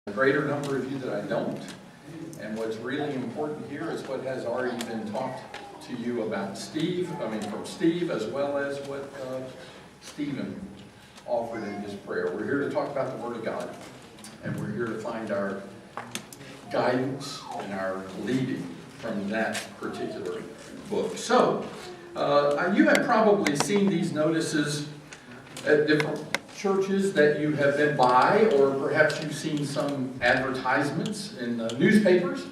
A greater number of you that I don't. And what's really important here is what has already been talked to you about from Steve, as well as what Stephen offered in his prayer. We're here to talk about the Word of God. And we're here to find our guidance and our leading from that particular book. So, you have probably seen these notices at different churches that you have been by, or perhaps you've seen some advertisements in the newspapers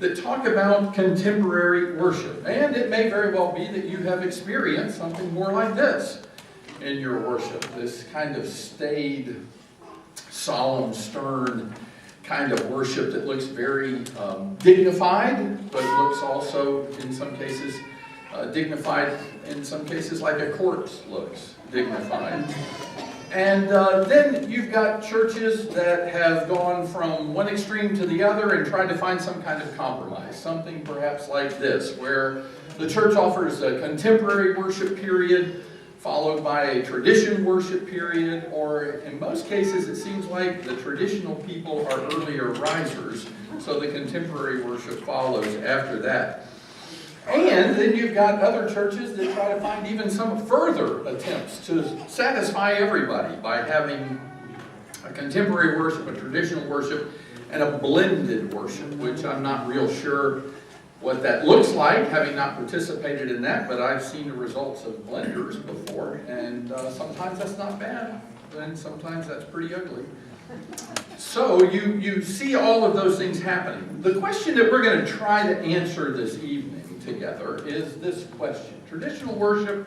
that talk about contemporary worship. And it may very well be that you have experienced something more like this in your worship, this kind of staid, solemn, stern kind of worship that looks very dignified, but looks also, in some cases, dignified, in some cases like a corpse looks dignified. And then you've got churches that have gone from one extreme to the other and tried to find some kind of compromise. Something perhaps like this, where the church offers a contemporary worship period, followed by a tradition worship period, or in most cases it seems like the traditional people are earlier risers, so the contemporary worship follows after that. And then you've got other churches that try to find even some further attempts to satisfy everybody by having a contemporary worship, a traditional worship, and a blended worship, which I'm not real sure what that looks like, having not participated in that, but I've seen the results of blenders before, and sometimes that's not bad, and sometimes that's pretty ugly. So you see all of those things happening. The question that we're going to try to answer this evening together is this question: traditional worship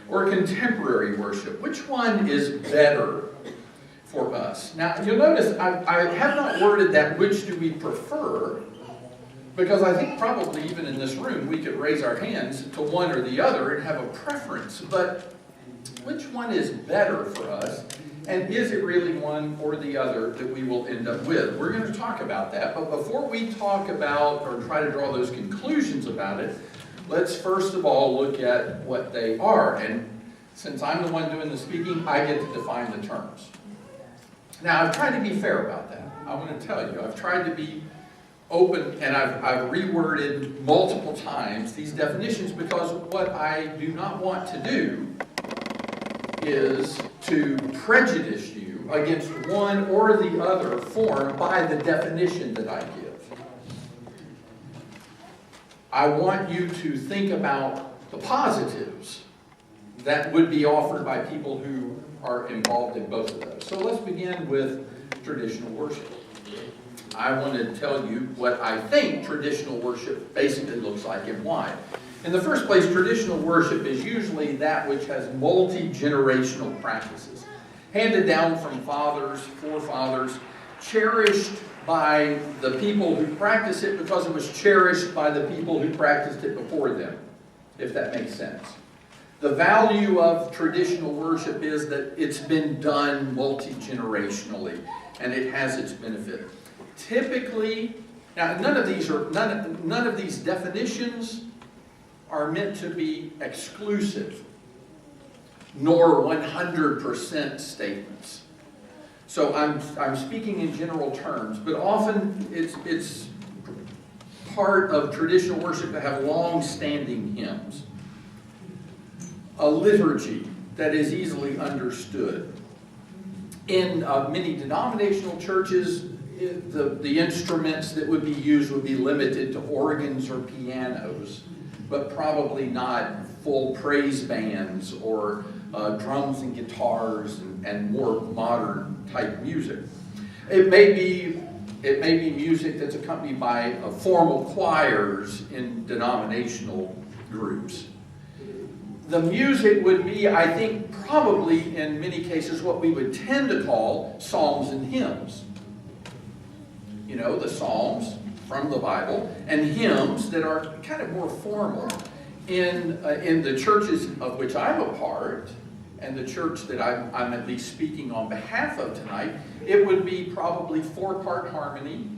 or contemporary worship? Which one is better for us? Now, you'll notice I have not worded that which do we prefer, because I think probably even in this room we could raise our hands to one or the other and have a preference. But which one is better for us? And is it really one or the other that we will end up with? We're going to talk about that. But before we talk about or try to draw those conclusions about it, let's first of all look at what they are. And since I'm the one doing the speaking, I get to define the terms. Now, I've tried to be fair about that. I want to tell you, I've tried to be open, and I've reworded multiple times these definitions, because what I do not want to do is to prejudice you against one or the other form by the definition that I give. I want you to think about the positives that would be offered by people who are involved in both of those. So let's begin with traditional worship. I want to tell you what I think traditional worship basically looks like and why. In the first place, traditional worship is usually that which has multi-generational practices, handed down from fathers, forefathers, cherished by the people who practice it because it was cherished by the people who practiced it before them, if that makes sense. The value of traditional worship is that it's been done multi-generationally, and it has its benefit. Typically, now none of these definitions are meant to be exclusive, nor 100% statements. So I'm speaking in general terms, but often it's part of traditional worship to have long-standing hymns, a liturgy that is easily understood. In many denominational churches, the instruments that would be used would be limited to organs or pianos, but probably not full praise bands or drums and guitars and more modern type music. It may be music that's accompanied by formal choirs in denominational groups. The music would be, I think, probably in many cases what we would tend to call psalms and hymns. You know, the psalms from the Bible, and hymns that are kind of more formal. In the churches of which I'm a part, and the church that I'm at least speaking on behalf of tonight, it would be probably 4-part harmony,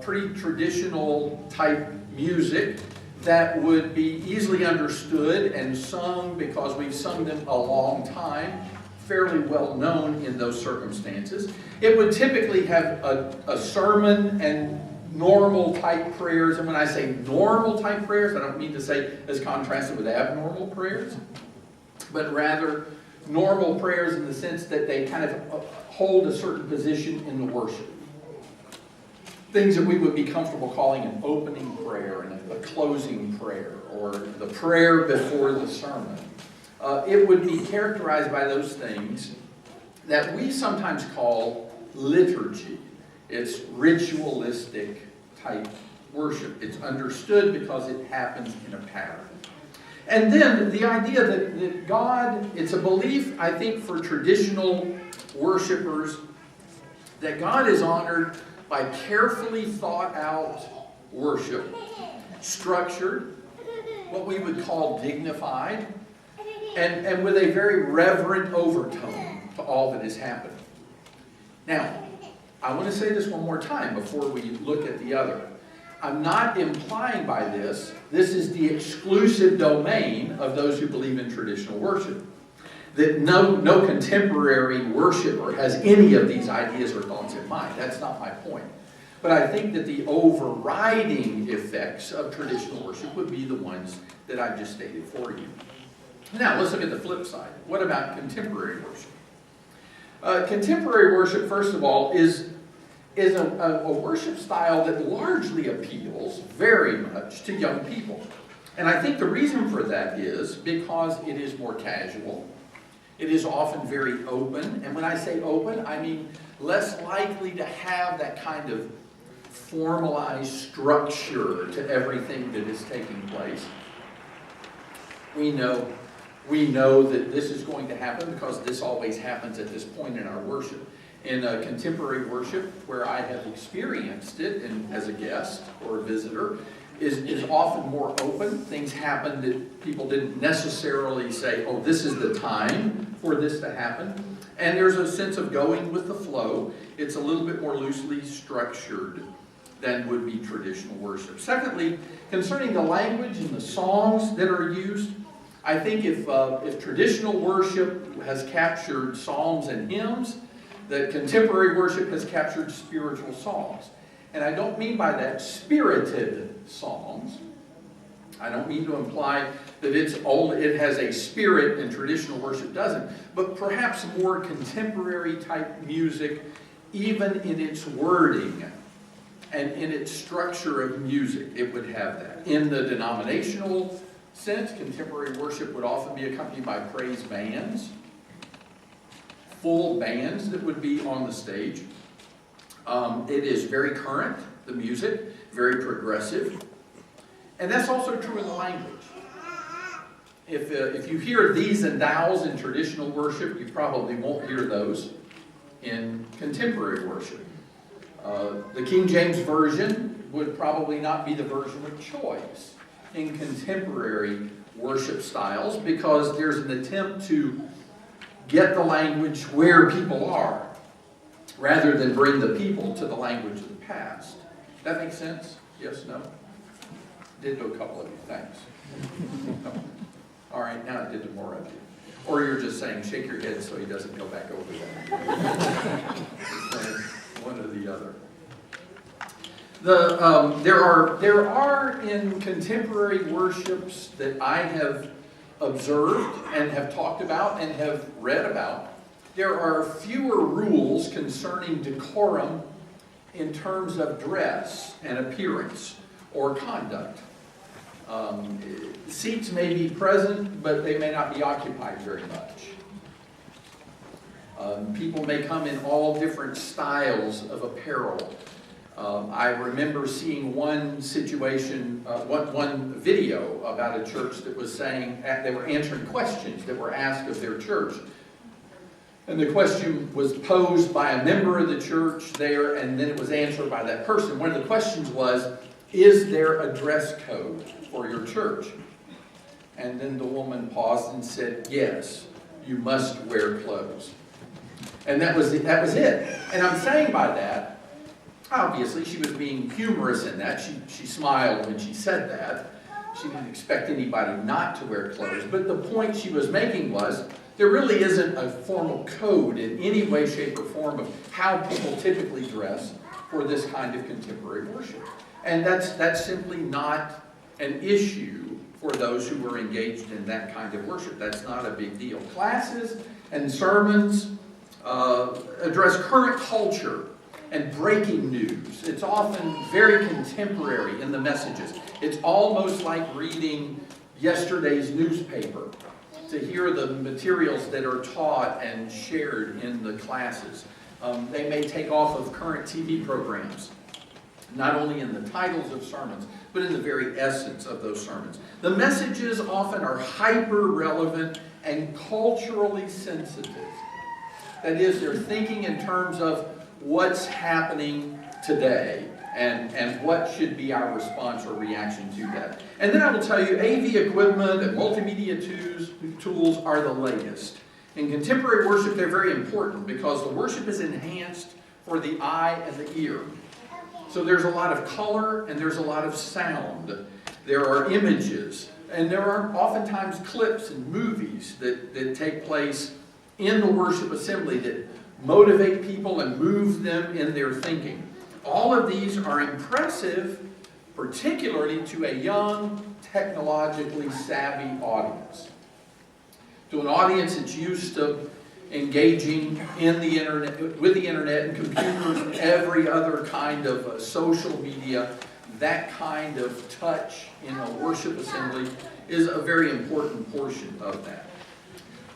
pretty traditional type music that would be easily understood and sung because we've sung them a long time fairly well known in those circumstances. It would typically have a sermon and normal type prayers. And when I say normal type prayers, I don't mean to say as contrasted with abnormal prayers, but rather normal prayers in the sense that they kind of hold a certain position in the worship. Things that we would be comfortable calling an opening prayer and a closing prayer, or the prayer before the sermon. It would be characterized by those things that we sometimes call liturgy. It's ritualistic type worship. It's understood because it happens in a pattern. And then the idea that God, it's a belief, I think, for traditional worshipers, that God is honored by carefully thought out worship, structured, what we would call dignified, and with a very reverent overtone to all that is happening. Now, I want to say this one more time before we look at the other. I'm not implying by this is the exclusive domain of those who believe in traditional worship. That no contemporary worshiper has any of these ideas or thoughts in mind. That's not my point. But I think that the overriding effects of traditional worship would be the ones that I've just stated for you. Now, let's look at the flip side. What about contemporary worship? Contemporary worship, first of all, is a worship style that largely appeals very much to young people. And I think the reason for that is because it is more casual. It is often very open. And when I say open, I mean less likely to have that kind of formalized structure to everything that is taking place. We know that this is going to happen because this always happens at this point in our worship. In contemporary worship, where I have experienced it and as a guest or a visitor, is often more open. Things happen that people didn't necessarily say, oh, this is the time for this to happen. And there's a sense of going with the flow. It's a little bit more loosely structured than would be traditional worship. Secondly, concerning the language and the songs that are used, I think if traditional worship has captured psalms and hymns, that contemporary worship has captured spiritual songs. And I don't mean by that spirited songs. I don't mean to imply that it has a spirit and traditional worship doesn't. But perhaps more contemporary type music, even in its wording and in its structure of music, it would have that. In the denominational sense, contemporary worship would often be accompanied by praise bands, full bands that would be on the stage. It is very current, the music, very progressive. And that's also true in the language. If you hear these and thous in traditional worship, you probably won't hear those in contemporary worship. The King James Version would probably not be the version of choice in contemporary worship styles because there's an attempt to get the language where people are rather than bring the people to the language of the past. That makes sense? Yes, no? Did to a couple of you, thanks. All right, now it did to more of you. Or you're just saying, shake your head so he doesn't go back over that. One or the other. There are in contemporary worships that I have observed and have talked about and have read about, there are fewer rules concerning decorum in terms of dress and appearance or conduct. Seats may be present, but they may not be occupied very much. People may come in all different styles of apparel. I remember seeing one situation, one video about a church that was saying, they were answering questions that were asked of their church. And the question was posed by a member of the church there, and then it was answered by that person. One of the questions was, is there a dress code for your church? And then the woman paused and said, yes, you must wear clothes. And that was it. And I'm saying by that, obviously she was being humorous in that. She smiled when she said that. She didn't expect anybody not to wear clothes. But the point she was making was, There really isn't a formal code in any way, shape, or form of how people typically dress for this kind of contemporary worship. And that's simply not an issue for those who are engaged in that kind of worship. That's not a big deal. Classes and sermons address current culture and breaking news. It's often very contemporary in the messages. It's almost like reading yesterday's newspaper to hear the materials that are taught and shared in the classes. They may take off of current TV programs, not only in the titles of sermons, but in the very essence of those sermons. The messages often are hyper-relevant and culturally sensitive. That is, they're thinking in terms of what's happening today and what should be our response or reaction to that. And then I will tell you, AV equipment and multimedia tools are the latest. In contemporary worship, they're very important because the worship is enhanced for the eye and the ear. So there's a lot of color and there's a lot of sound. There are images, and there are oftentimes clips and movies that take place in the worship assembly that motivate people and move them in their thinking. All of these are impressive, particularly to a young, technologically savvy audience. To an audience that's used to engaging in the internet, with the internet and computers and every other kind of social media, that kind of touch in a worship assembly is a very important portion of that.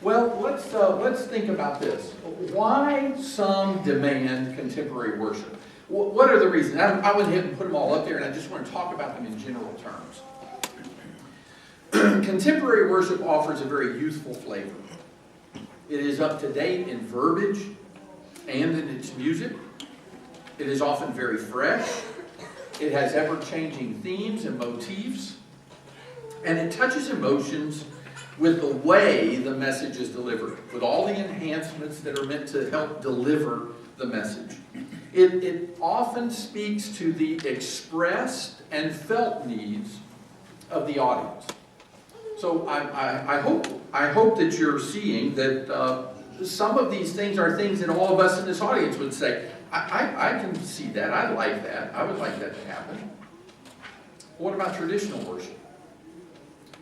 Well, let's think about this. Why some demand contemporary worship? What are the reasons? I went ahead and put them all up there, and I just want to talk about them in general terms. Contemporary worship offers a very youthful flavor. It is up to date in verbiage and in its music. It is often very fresh. It has ever-changing themes and motifs. And it touches emotions with the way the message is delivered, with all the enhancements that are meant to help deliver the message. It often speaks to the expressed and felt needs of the audience. So I hope that you're seeing that some of these things are things that all of us in this audience would say, I can see that, I like that, I would like that to happen. What about traditional worship?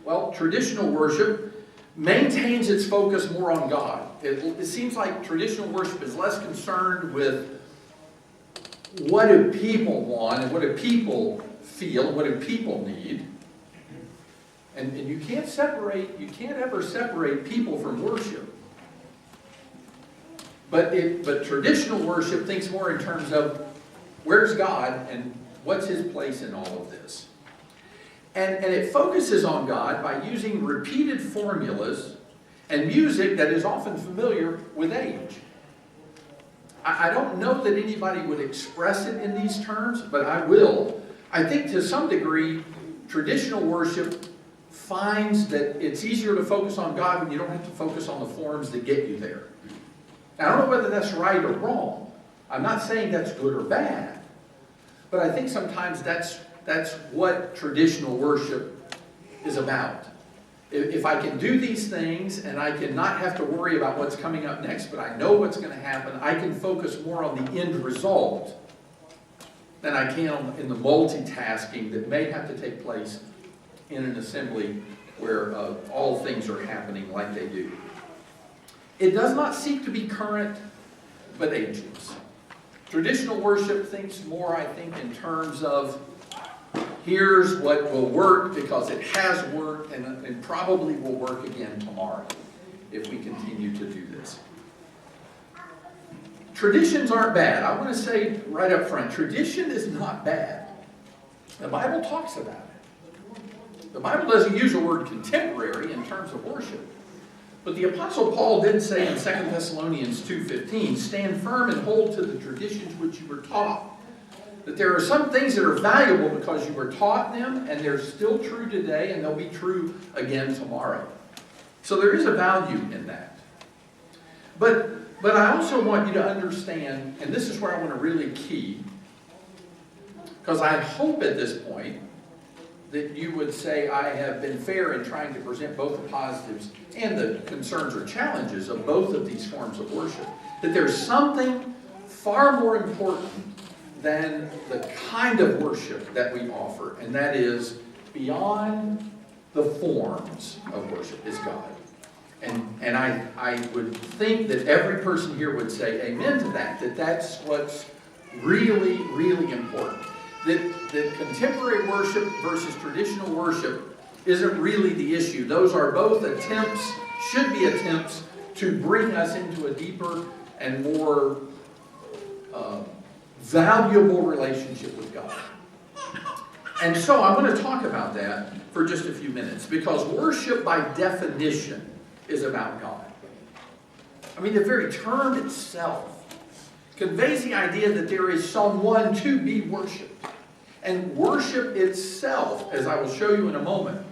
Well, traditional worship maintains its focus more on God. It seems like traditional worship is less concerned with what do people want and what do people feel, what do people need. And you can't ever separate people from worship. But traditional worship thinks more in terms of where's God and what's His place in all of this. And it focuses on God by using repeated formulas and music that is often familiar with age. I don't know that anybody would express it in these terms, but I will. I think to some degree, traditional worship finds that it's easier to focus on God when you don't have to focus on the forms that get you there. Now, I don't know whether that's right or wrong. I'm not saying that's good or bad. But I think sometimes that's what traditional worship is about. If I can do these things and I can not have to worry about what's coming up next, but I know what's going to happen, I can focus more on the end result than I can in the multitasking that may have to take place in an assembly where all things are happening like they do. It does not seek to be current, but ageless. Traditional worship thinks more, I think, in terms of here's what will work because it has worked and probably will work again tomorrow if we continue to do this. Traditions aren't bad. I want to say right up front, tradition is not bad. The Bible talks about it. The Bible doesn't use the word contemporary in terms of worship. But the Apostle Paul did say in 2 Thessalonians 2:15, stand firm and hold to the traditions which you were taught. That there are some things that are valuable because you were taught them and they're still true today and they'll be true again tomorrow. So there is a value in that. But I also want you to understand, and this is where I want to really key, because I hope at this point that you would say I have been fair in trying to present both the positives and the concerns or challenges of both of these forms of worship. That there's something far more important than the kind of worship that we offer, and that is beyond the forms of worship is God. And I would think that every person here would say amen to that, that's what's really, really important. That contemporary worship versus traditional worship isn't really the issue. Those are both attempts, should be attempts, to bring us into a deeper and more valuable relationship with God. And so I want to talk about that for just a few minutes, because worship by definition is about God. I mean, the very term itself conveys the idea that there is someone to be worshipped. And worship itself, as I will show you in a moment,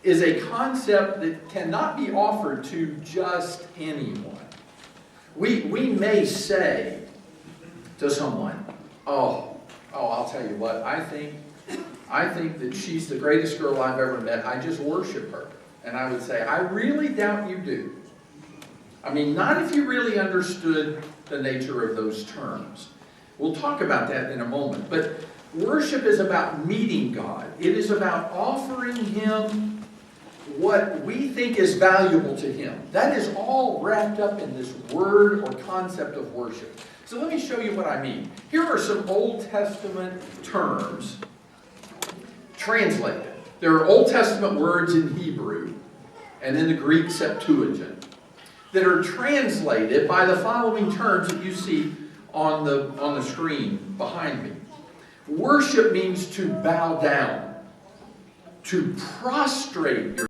is a concept that cannot be offered to just anyone. We may say to someone, I'll tell you what, I think that she's the greatest girl I've ever met. I just worship her. And I would say, I really doubt you do. I mean, not if you really understood the nature of those terms. We'll talk about that in a moment. But worship is about meeting God. It is about offering Him what we think is valuable to Him. That is all wrapped up in this word or concept of worship. So let me show you what I mean. Here are some Old Testament terms translated. There are Old Testament words in Hebrew and in the Greek Septuagint that are translated by the following terms that you see on the screen behind me. Worship means to bow down, to prostrate yourself.